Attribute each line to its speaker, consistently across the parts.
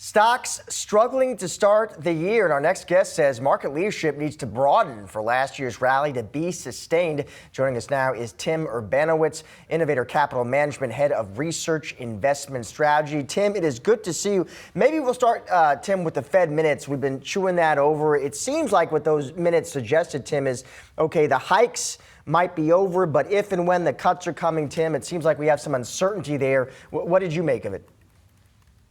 Speaker 1: Stocks struggling to start the year, and our next guest says market leadership needs to broaden for last year's rally to be sustained. Joining us now is Tim Urbanowicz, Innovator Capital Management Head of Research Investment Strategy. Tim, it is good to see you. Maybe we'll start, Tim, with the Fed minutes. We've been chewing that over. It seems like what those minutes suggested, Tim, is, okay, the hikes might be over, but if and when the cuts are coming, Tim, it seems like we have some uncertainty there. What did you make of it?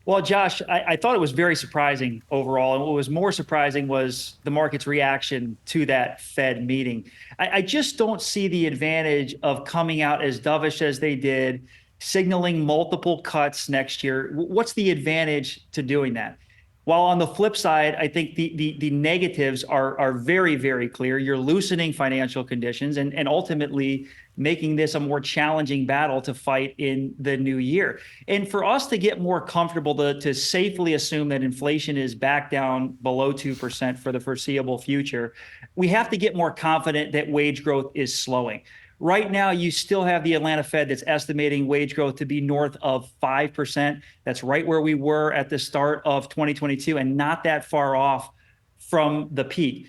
Speaker 2: Well, Josh, I thought it was very surprising overall. And what was more surprising was the market's reaction to that Fed meeting. I just don't see the advantage of coming out as dovish as they did, signaling multiple cuts next year. What's the advantage to doing that? While on the flip side, I think the negatives are very, very clear. You're loosening financial conditions and ultimately making this a more challenging battle to fight in the new year. And for us to get more comfortable to safely assume that inflation is back down below 2% for the foreseeable future, we have to get more confident that wage growth is slowing. Right now, you still have the Atlanta Fed that's estimating wage growth to be north of 5%. That's right where we were at the start of 2022 and not that far off from the peak.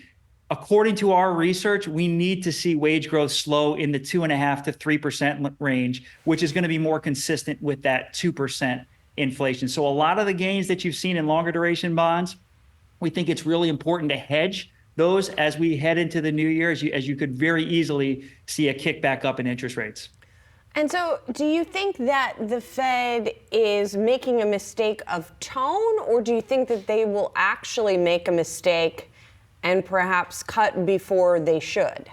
Speaker 2: According to our research, we need to see wage growth slow in the 2.5% to 3% range, which is going to be more consistent with that 2% inflation. So a lot of the gains that you've seen in longer duration bonds, we think it's really important to hedge those as we head into the new year, as you could very easily see a kickback up in interest rates.
Speaker 3: And so do you think that the Fed is making a mistake of tone, or do you think that they will actually make a mistake and perhaps cut before they should?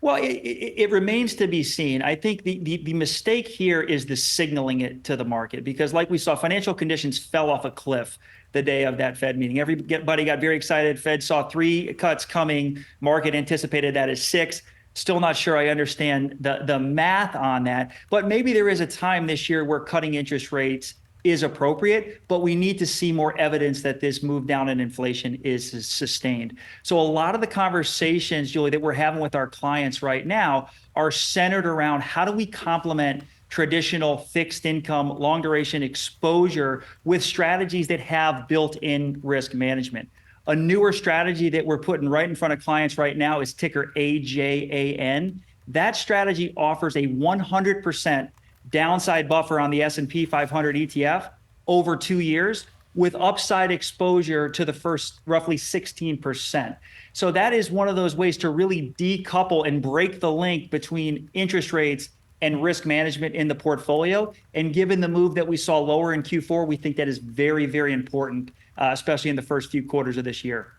Speaker 2: Well, it remains to be seen. I think the mistake here is the signaling it to the market, because like we saw, financial conditions fell off a cliff the day of that Fed meeting. Everybody got very excited. Fed saw 3 cuts coming. Market anticipated that as 6. Still not sure I understand the math on that, but maybe there is a time this year where cutting interest rates is appropriate, but we need to see more evidence that this move down in inflation is sustained. So a lot of the conversations, Julie, that we're having with our clients right now are centered around how do we complement traditional fixed income, long duration exposure with strategies that have built-in risk management. A newer strategy that we're putting right in front of clients right now is ticker AJAN. That strategy offers a 100% downside buffer on the S&P 500 ETF over 2 years with upside exposure to the first roughly 16%. So that is one of those ways to really decouple and break the link between interest rates and risk management in the portfolio. And given the move that we saw lower in Q4, we think that is very, very important, especially in the first few quarters of this year.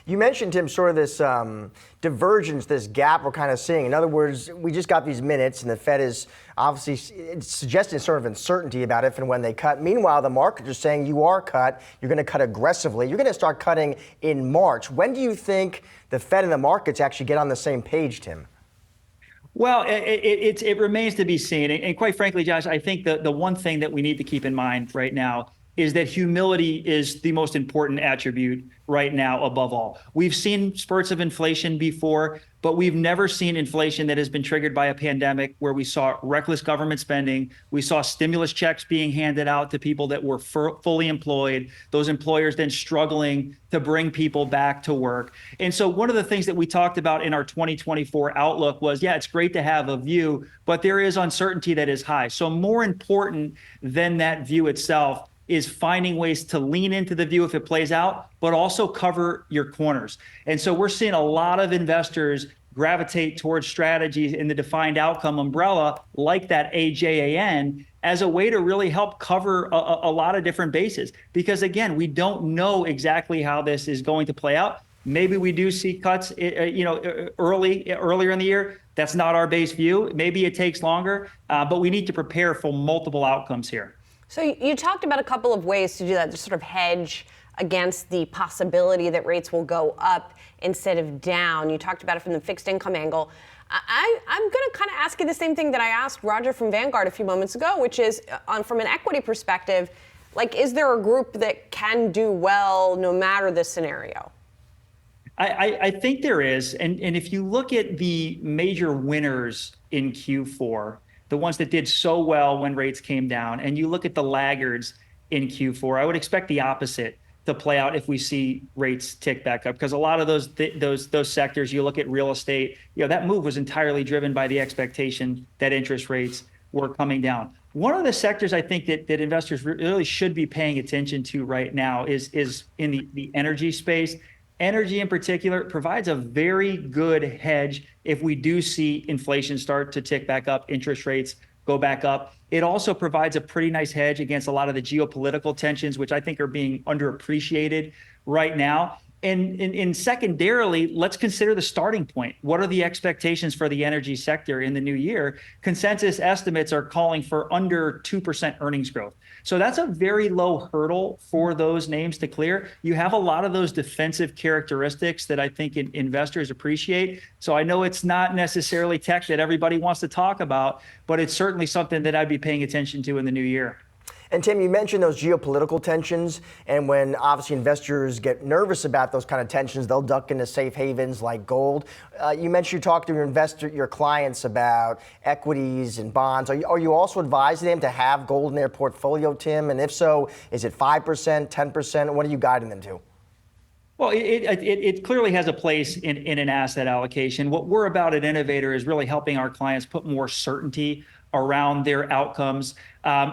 Speaker 1: You mentioned, Tim, sort of this divergence, this gap we're kind of seeing. In other words, we just got these minutes, and the Fed is obviously suggesting sort of uncertainty about if and when they cut. Meanwhile, the market is saying you are cut, you're going to cut aggressively. You're going to start cutting in March. When do you think the Fed and the markets actually get on the same page, Tim?
Speaker 2: Well, it remains to be seen. And quite frankly, Josh, I think the one thing that we need to keep in mind right now is that humility is the most important attribute right now above all. We've seen spurts of inflation before, but we've never seen inflation that has been triggered by a pandemic where we saw reckless government spending. We saw stimulus checks being handed out to people that were fully employed, those employers then struggling to bring people back to work. And so one of the things that we talked about in our 2024 outlook was, yeah, it's great to have a view, but there is uncertainty that is high. So more important than that view itself is finding ways to lean into the view if it plays out, but also cover your corners. And so we're seeing a lot of investors gravitate towards strategies in the defined outcome umbrella like that AJAN as a way to really help cover a lot of different bases. Because again, we don't know exactly how this is going to play out. Maybe we do see cuts earlier in the year. That's not our base view. Maybe it takes longer, but we need to prepare for multiple outcomes here.
Speaker 3: So you talked about a couple of ways to do that, to sort of hedge against the possibility that rates will go up instead of down. You talked about it from the fixed income angle. I'm going to kind of ask you the same thing that I asked Roger from Vanguard a few moments ago, which is from an equity perspective, like, is there a group that can do well no matter the scenario?
Speaker 2: I think there is. And if you look at the major winners in Q4, the ones that did so well when rates came down, and you look at the laggards in Q4. I would expect the opposite to play out if we see rates tick back up, because a lot of those sectors, you look at real estate, that move was entirely driven by the expectation that interest rates were coming down. One of the sectors I think that investors really should be paying attention to right now is in the energy space. Energy in particular provides a very good hedge if we do see inflation start to tick back up, interest rates go back up. It also provides a pretty nice hedge against a lot of the geopolitical tensions, which I think are being underappreciated right now. And secondarily, let's consider the starting point. What are the expectations for the energy sector in the new year? Consensus estimates are calling for under 2% earnings growth. So that's a very low hurdle for those names to clear. You have a lot of those defensive characteristics that I think investors appreciate. So I know it's not necessarily tech that everybody wants to talk about, but it's certainly something that I'd be paying attention to in the new year.
Speaker 1: And Tim, you mentioned those geopolitical tensions, and when obviously investors get nervous about those kind of tensions, they'll duck into safe havens like gold. You mentioned you talk to your clients about equities and bonds. Are you also advising them to have gold in their portfolio, Tim? And if so, is it 5%, 10%? What are you guiding them to?
Speaker 2: Well, it clearly has a place in an asset allocation. What we're about at Innovator is really helping our clients put more certainty around their outcomes.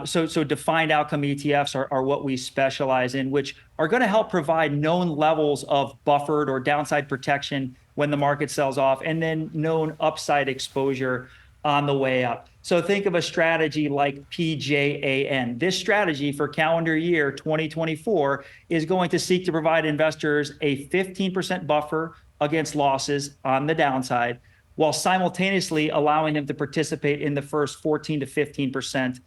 Speaker 2: So defined outcome ETFs are what we specialize in, which are going to help provide known levels of buffered or downside protection when the market sells off, and then known upside exposure on the way up. So think of a strategy like PJAN. This strategy for calendar year 2024 is going to seek to provide investors a 15% buffer against losses on the downside, while simultaneously allowing them to participate in the first 14 to 15%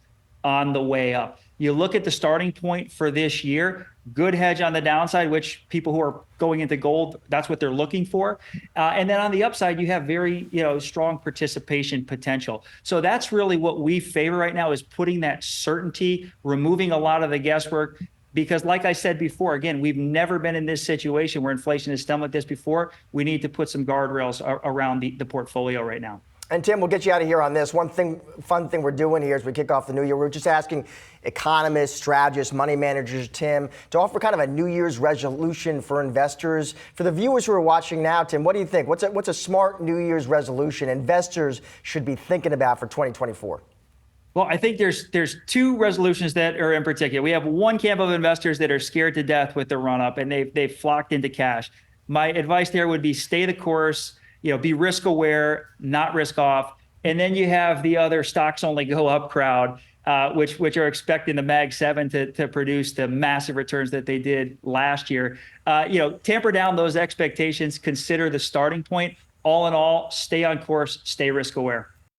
Speaker 2: on the way up. You look at the starting point for this year, good hedge on the downside, which people who are going into gold, that's what they're looking for. And then on the upside, you have very strong participation potential. So that's really what we favor right now, is putting that certainty, removing a lot of the guesswork. Because like I said before, again, we've never been in this situation where inflation has stemmed like this before. We need to put some guardrails around the portfolio right now.
Speaker 1: And Tim, we'll get you out of here on this. One fun thing we're doing here as we kick off the new year, we're just asking economists, strategists, money managers, Tim, to offer kind of a New Year's resolution for investors. For the viewers who are watching now, Tim, what do you think? What's a smart New Year's resolution investors should be thinking about for 2024?
Speaker 2: Well, I think there's two resolutions that are in particular. We have one camp of investors that are scared to death with the run up, and they've flocked into cash. My advice there would be stay the course, be risk aware, not risk off. And then you have the other stocks only go up crowd, which are expecting the Mag 7 to produce the massive returns that they did last year. Tamper down those expectations, consider the starting point. All in all, stay on course, stay risk aware.